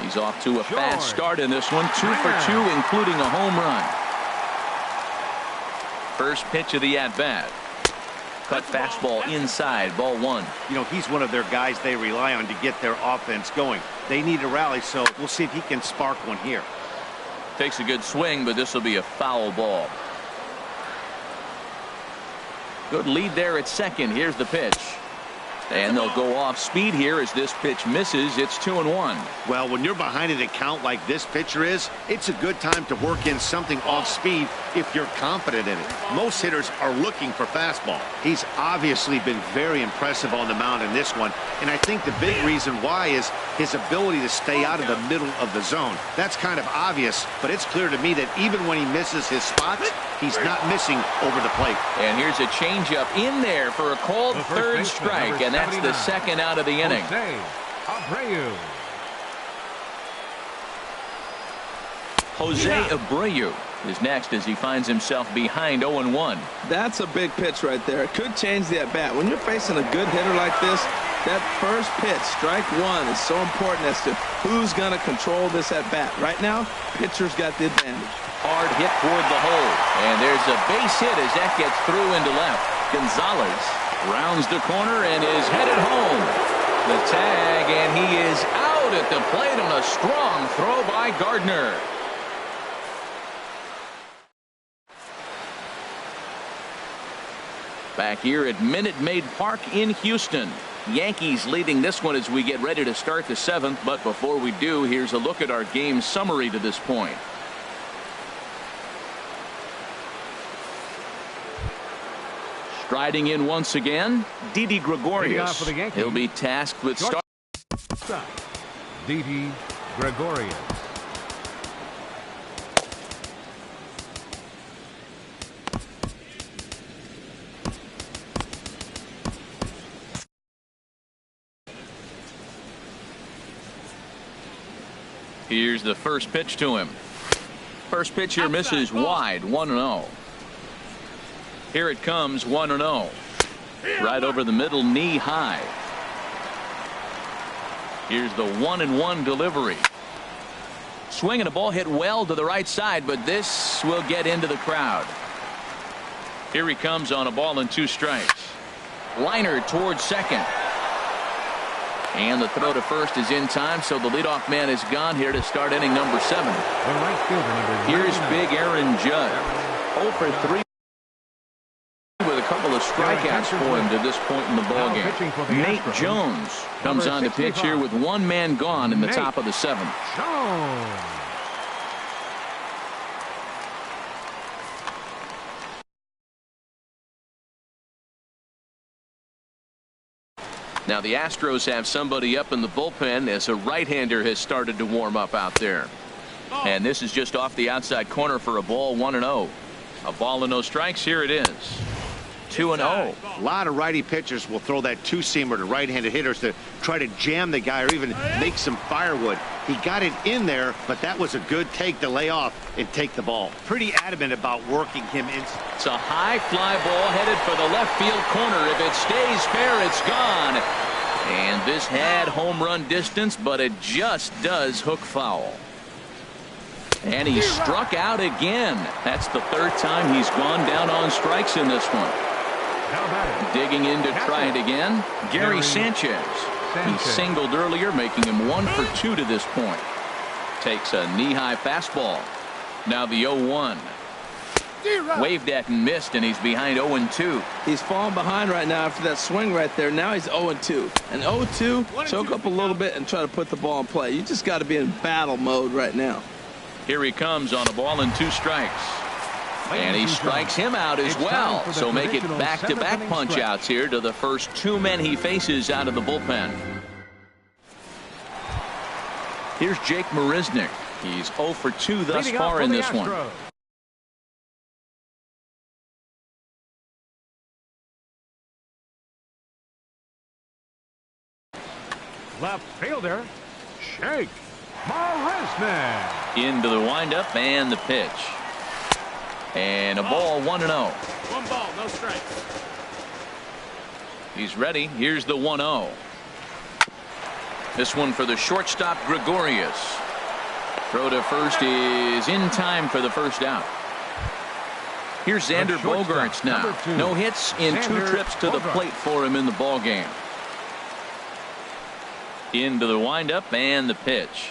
He's off to a fast start in this one, 2 for 2, including a home run. First pitch of the at-bat. Cut fastball inside, ball 1. You know, he's one of their guys they rely on to get their offense going. They need a rally, so we'll see if he can spark one here. Takes a good swing, but this will be a foul ball. Good lead there at second. Here's the pitch. And they'll go off speed here as this pitch misses. It's 2-1. Well, when you're behind an account like this pitcher is, it's a good time to work in something off speed if you're confident in it. Most hitters are looking for fastball. He's obviously been very impressive on the mound in this one, and I think the big reason why is his ability to stay out of the middle of the zone. That's kind of obvious, but it's clear to me that even when he misses his spots, he's not missing over the plate. And here's a changeup in there for a called third strike, and that's the second out of the inning. Jose Abreu is next as he finds himself behind 0-1. That's a big pitch right there. It could change the at-bat. When you're facing a good hitter like this, that first pitch, strike 1, is so important as to who's going to control this at-bat. Right now, pitcher's got the advantage. Hard hit toward the hole, and there's a base hit as that gets through into left. Gonzalez rounds the corner and is headed home. The tag, and he is out at the plate on a strong throw by Gardner. Back here at Minute Maid Park in Houston. Yankees leading this one as we get ready to start the 7th. But before we do, here's a look at our game summary to this point. Striding in once again, Didi Gregorius. He'll be tasked with start. Didi Gregorius. Here's the first pitch to him. First pitch here misses wide, 1-0. Here it comes, 1-0. Right over the middle, knee high. Here's the 1-1 delivery. Swing and a ball hit well to the right side, but this will get into the crowd. Here he comes on a ball and 2 strikes. Liner towards second. And the throw to first is in time, so the leadoff man is gone here to start inning number 7. Here's big Aaron Judge. 0 for 3 with a couple of strikeouts for him to this point in the ballgame. Nate Jones comes on to pitch here with 1 man gone in the top of the 7th. Now the Astros have somebody up in the bullpen as a right-hander has started to warm up out there. And this is just off the outside corner for a ball, 1-0. A ball and no strikes. Here it is. 2-0. A lot of righty pitchers will throw that two-seamer to right-handed hitters to try to jam the guy or even make some firewood. He got it in there, but that was a good take to lay off and take the ball. Pretty adamant about working him in. It's a high fly ball headed for the left field corner. If it stays fair, it's gone. And this had home run distance, but it just does hook foul. And he struck out again. That's the third time he's gone down on strikes in this one. Digging in to try it again, Gary Sanchez. He singled earlier, making him 1 for 2 to this point. Takes a knee-high fastball. Now the 0-1. Waved at and missed, and he's behind 0-2. He's falling behind right now after that swing right there. Now he's 0-2. And 0-2, choke up a little bit and try to put the ball in play. You just got to be in battle mode right now. Here he comes on a ball and 2 strikes. And he strikes him out as well. So make it back-to-back punch-outs here to the first 2 men he faces out of the bullpen. Here's Jake Marisnick. He's 0 for 2 thus far in this one. Left fielder, Shake Marisnick. Into the windup and the pitch. And a ball, 1-0. 1 ball, no strikes. He's ready. Here's the 1-0. This one for the shortstop, Gregorius. Throw to first is in time for the first out. Here's Xander Bogaerts now. No hits in 2 trips to the plate for him in the ball game. Into the windup and the pitch.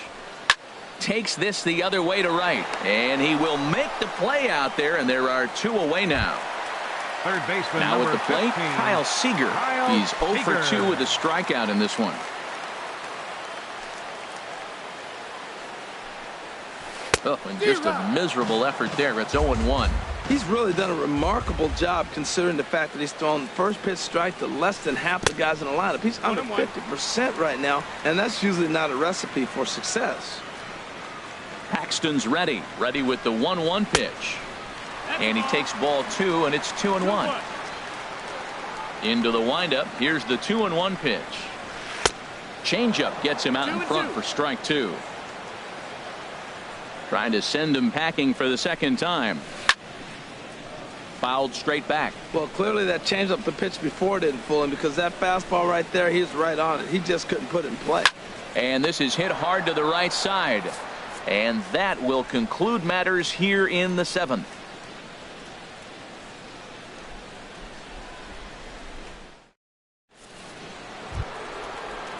Takes this the other way to right, and he will make the play out there, and there are 2 away now. Third baseman Now at the plate, 15, Kyle Seager. He's 0 for 2 with a strikeout in this one. Oh, and just a miserable effort there. It's 0-1. He's really done a remarkable job considering the fact that he's thrown first pitch strike to less than half the guys in the lineup. He's under 50% right now, and that's usually not a recipe for success. Paxton's ready with the 1-1 pitch. And he takes ball 2, and it's 2-1. Into the windup. Here's the 2-1 pitch. Changeup gets him out in front for strike 2. Trying to send him packing for the second time. Fouled straight back. Well, clearly that changeup the pitch before didn't fool him, because that fastball right there, he's right on it. He just couldn't put it in play. And this is hit hard to the right side. And that will conclude matters here in the 7th.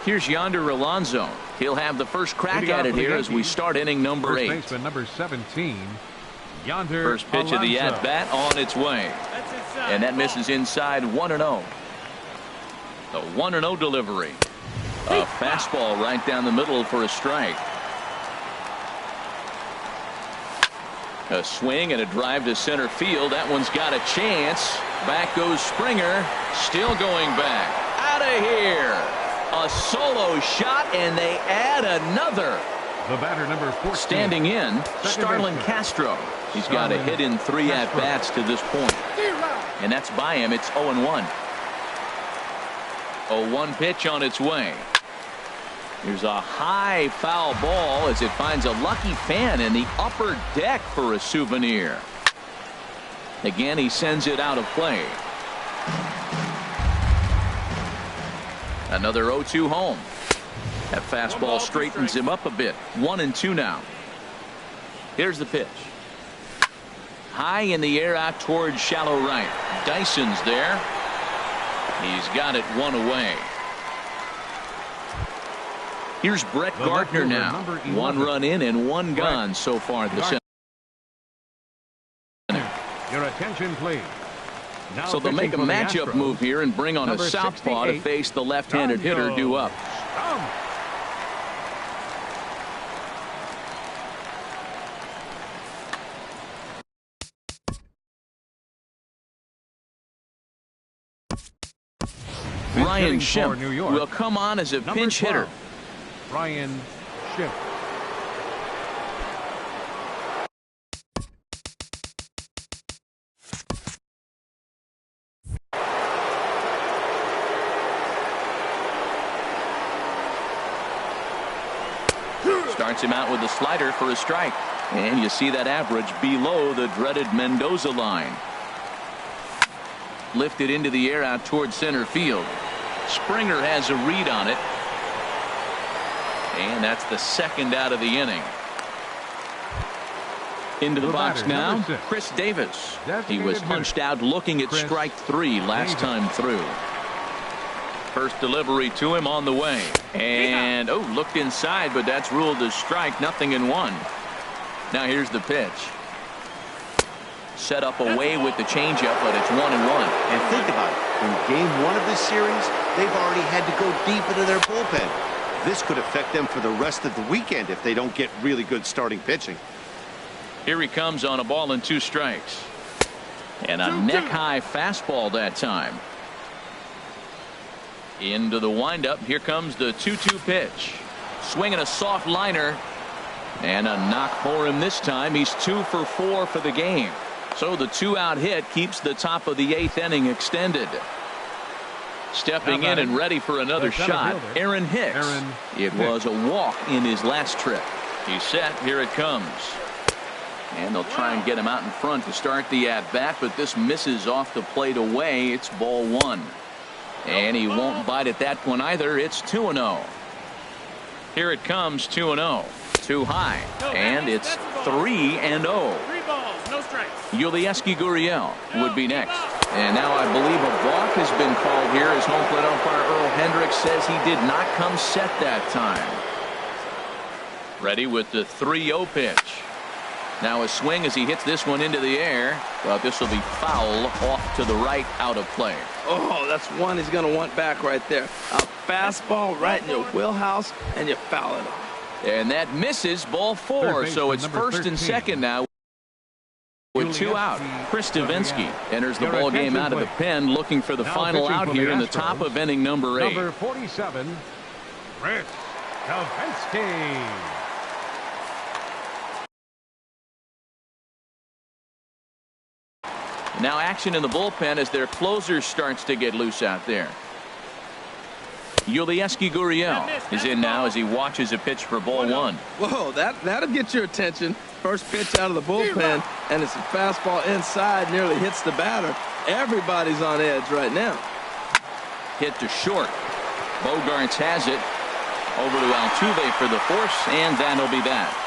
Here's Yonder Alonso. He'll have the first crack at it here as we start inning number 8. Baseman number 17, Yonder First pitch of the at-bat on its way. And that misses inside 1-0. The 1-0 delivery. A fastball right down the middle for a strike. A swing and a drive to center field. That one's got a chance. Back goes Springer. Still going back. Out of here. A solo shot, and they add another. The batter number 14. Standing in, Starlin Castro. He's got a hit in 3 at-bats to this point. And that's by him. It's 0-1. 0-1 pitch on its way. Here's a high foul ball as it finds a lucky fan in the upper deck for a souvenir. Again, he sends it out of play. Another 0-2 home. That fastball straightens him up a bit. 1-2 now. Here's the pitch. High in the air out towards shallow right. Dyson's there. He's got it 1 away. Here's Brett Gardner now. 1 run in and 1 gone so far this inning. Your attention, please. Now So they'll make a matchup move here and bring on a southpaw to face the left-handed hitter due up. Ryan Schimpf will come on as a pinch hitter. Ryan Schimpf. Starts him out with the slider for a strike. And you see that average below the dreaded Mendoza line. Lifted into the air out towards center field. Springer has a read on it. And that's the second out of the inning. Into the box now, Chris Davis. He was punched out looking at strike 3 last time through. First delivery to him on the way. And, oh, looked inside, but that's ruled as strike, 0-1. Now here's the pitch. Set up away with the changeup, but it's 1-1. And think about it. In game 1 of this series, they've already had to go deep into their bullpen. This could affect them for the rest of the weekend if they don't get really good starting pitching. Here he comes on a ball and 2 strikes. And a neck-high fastball that time. Into the windup. Here comes the 2-2 pitch. Swinging a soft liner. And a knock for him this time. He's 2 for 4 for the game. So the 2-out hit keeps the top of the 8th inning extended. Stepping in and ready for another shot, Aaron Hicks. It was a walk in his last trip. He's set. Here it comes. And they'll try and get him out in front to start the at-bat, but this misses off the plate away. It's ball 1. And he won't bite at that one either. It's 2-0. Here it comes, 2-0. Too high. And it's 3-0. 3 balls, no strikes. Yulieski Gurriel would be next. And now I believe a balk has been called here as home plate umpire Earl Hendricks says he did not come set that time. Ready with the 3-0 pitch. Now a swing as he hits this one into the air. But this will be foul off to the right, out of play. Oh, that's one he's going to want back right there. A fastball right in your wheelhouse, and you foul it off. And that misses, ball 4. So it's first and second now with 2 out. Chris Davinsky enters the ball game out of the pen, looking for the final out here in the top of inning number 8. Number 47, Chris Davinsky. Now action in the bullpen as their closer starts to get loose out there. Yulieski Gurriel is in now as he watches a pitch for ball 1. Whoa, that'll get your attention. First pitch out of the bullpen, and it's a fastball inside, nearly hits the batter. Everybody's on edge right now. Hit to short. Bogarts has it. Over to Altuve for the force, and that'll be that.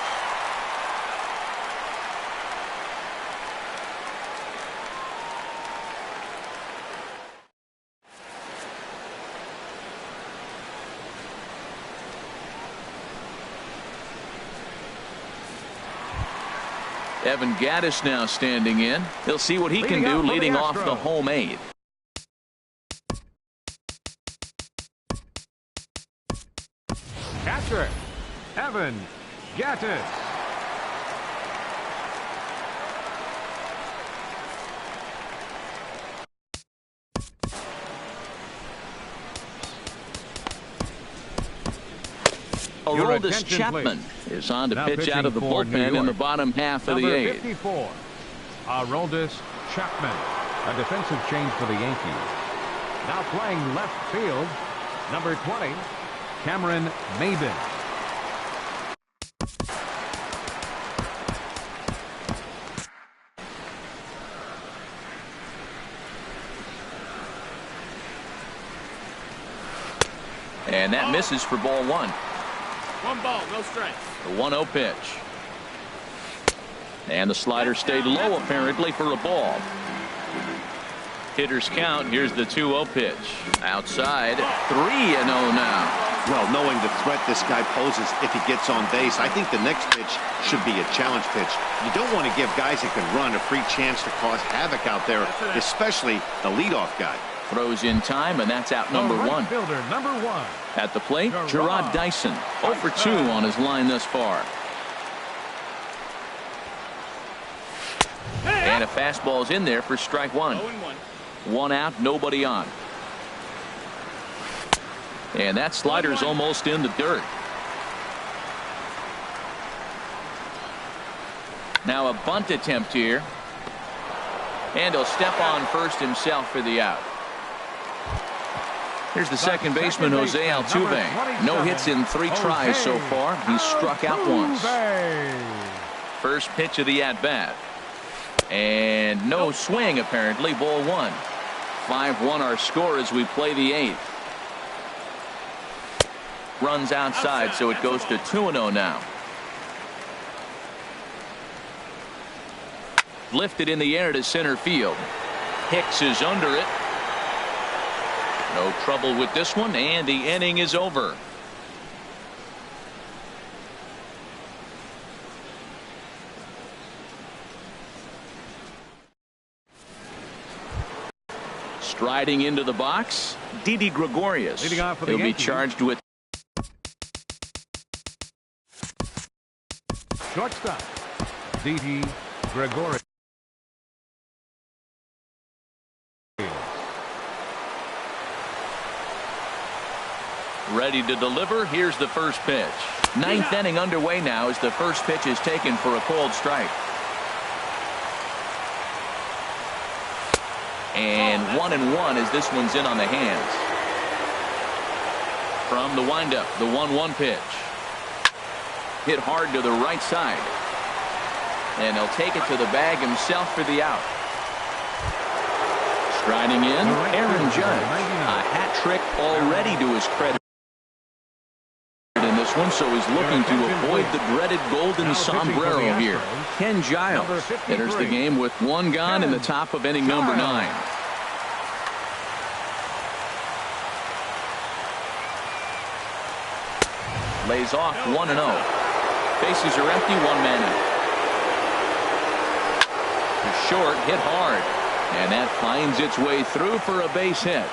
Evan Gattis now standing in. He'll see what he can do leading off the home 8. Catcher, Evan Gattis. Aroldis Chapman is on to pitch out of the bullpen in the bottom half of the 8th. Number 54, Aroldis Chapman, a defensive change for the Yankees. Now playing left field, number 20, Cameron Maybin. And that misses for ball 1. 1 ball, no strikes. The 1-0 pitch. And the slider stayed low apparently for a ball. Hitters count. Here's the 2-0 pitch. Outside. 3-0 now. Well, knowing the threat this guy poses if he gets on base, I think the next pitch should be a challenge pitch. You don't want to give guys that can run a free chance to cause havoc out there, especially the leadoff guy. Throws in time, and that's out number 1. Fielder, number 1. At the plate, Gerard Dyson. 0 for 2 on his line thus far. And a fastball's in there for strike 1. 1 out, nobody on. And that slider's almost in the dirt. Now a bunt attempt here. And he'll step on first himself for the out. Here's the second baseman, Jose Altuve. No hits in 3 tries so far. He's struck out once. First pitch of the at-bat. And no swing, apparently. Ball 1. 5-1 our score as we play the 8th. Runs outside, so it goes to 2-0 now. Lifted in the air to center field. Hicks is under it. No trouble with this one, and the inning is over. Striding into the box, Didi Gregorius. He'll be charged with shortstop, Didi Gregorius. Ready to deliver. Here's the first pitch. 9th inning underway now as the first pitch is taken for a called strike. And 1-1 as this one's in on the hands. From the windup, the 1-1 pitch. Hit hard to the right side. And he'll take it to the bag himself for the out. Striding in, Aaron Judge. A hat trick already to his credit in this one, so he's looking to avoid the dreaded golden sombrero here. Ken Giles enters the game with 1 gone in the top of inning number 9. Lays off 1-0. Bases are empty, 1 man out. The short hit hard, and that finds its way through for a base hit.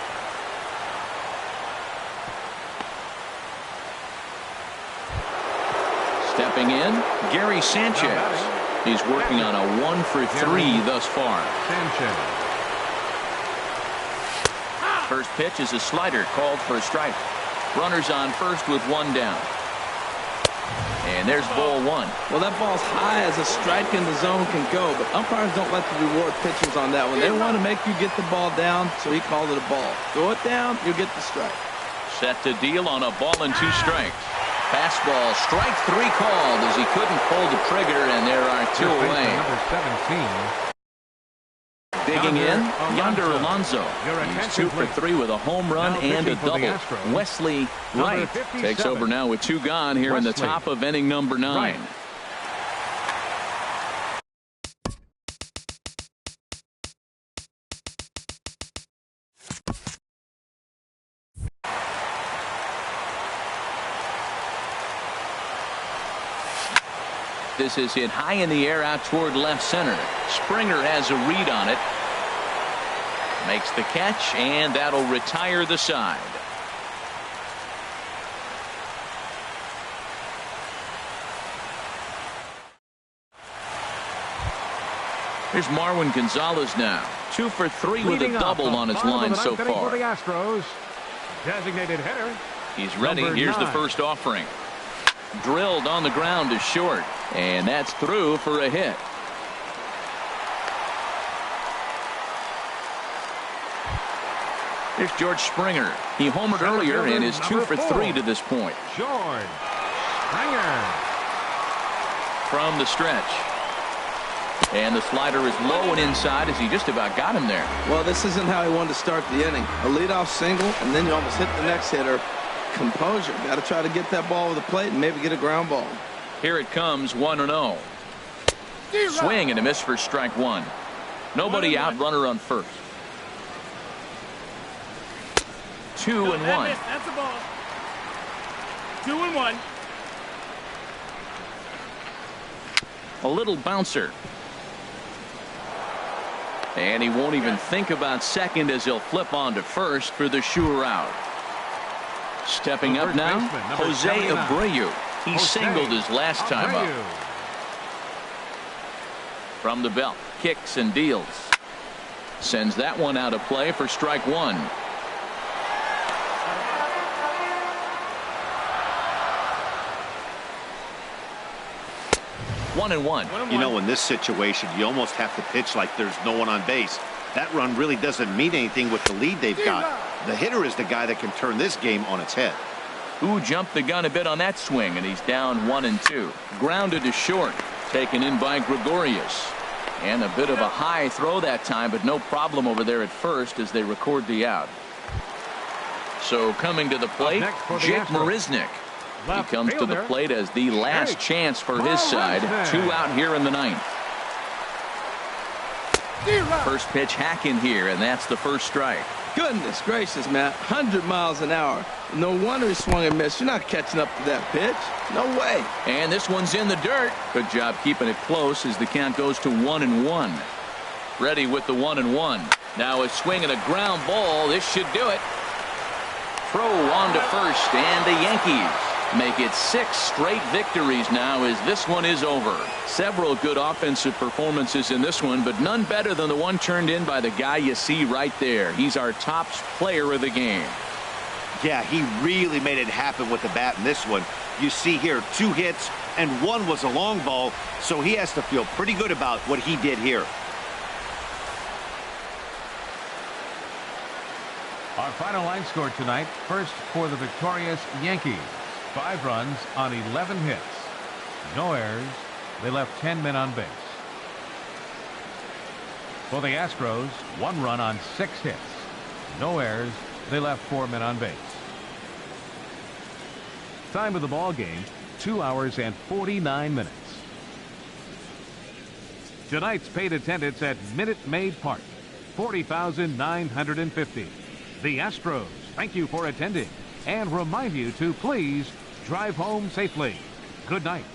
Stepping in, Gary Sanchez. He's working on a 1-for-3 thus far. First pitch is a slider called for a strike. Runners on first with 1 down. And there's ball 1. Well, that ball's high as a strike in the zone can go, but umpires don't like to reward pitchers on that one. They want to make you get the ball down, so he called it a ball. Throw it down, you get the strike. Set to deal on a ball and 2 strikes. Fastball, strike 3 called as he couldn't pull the trigger, and there are 2 away. Number 17. Digging in, Yonder Alonso. He's 2 for 3 with a home run and a double. Wesley Wright takes over now with 2 gone here in the top of inning number 9. This is hit high in the air out toward left center. Springer has a read on it. Makes the catch, and that'll retire the side. Here's Marwin Gonzalez now. 2 for 3 with a double on his line so far. For the Astros, designated hitter. He's ready. Here's the first offering. Drilled on the ground to short, and that's through for a hit. Here's George Springer. He homered earlier and is 2 for 3 to this point. George Springer. From the stretch. And the slider is low and inside as he just about got him there. Well, this isn't how he wanted to start the inning. A leadoff single, and then you almost hit the next hitter. Composure. Got to try to get that ball over the plate and maybe get a ground ball. Here it comes, 1-0. Swing and a miss for strike 1. Nobody out, runner on first. 2-1. That's a ball. 2-1. A little bouncer. And he won't even think about second as he'll flip on to first for the sure out. Stepping up now, Jose Abreu. He singled his last time up. From the belt, kicks and deals. Sends that one out of play for strike 1. One and one. You know, in this situation, you almost have to pitch like there's no one on base. That run really doesn't mean anything with the lead they've got. The hitter is the guy that can turn this game on its head. Who jumped the gun a bit on that swing, and he's down 1-2. Grounded to short, taken in by Gregorius. And a bit of a high throw that time, but no problem over there at first as they record the out. So coming to the plate, Jake Marisnick. He comes to the plate as the last chance for his side. 2 out here in the 9th. First pitch hack in here, and that's the first strike. Goodness gracious, Matt. 100 miles an hour. No wonder he swung and missed. You're not catching up to that pitch. No way. And this one's in the dirt. Good job keeping it close as the count goes to 1-1. Ready with the 1-1. Now a swing and a ground ball. This should do it. Throw on to first, and the Yankees make it 6 straight victories now as this one is over. Several good offensive performances in this one, but none better than the one turned in by the guy you see right there. He's our top player of the game. Yeah, he really made it happen with the bat in this one. You see here 2 hits and 1 was a long ball, so he has to feel pretty good about what he did here. Our final line score tonight, first for the victorious Yankees. 5 runs on 11 hits. No errors. They left 10 men on base. For the Astros, 1 run on 6 hits. No errors. They left 4 men on base. Time of the ball game, 2 hours and 49 minutes. Tonight's paid attendance at Minute Maid Park, 40,950. The Astros thank you for attending and remind you to please drive home safely. Good night.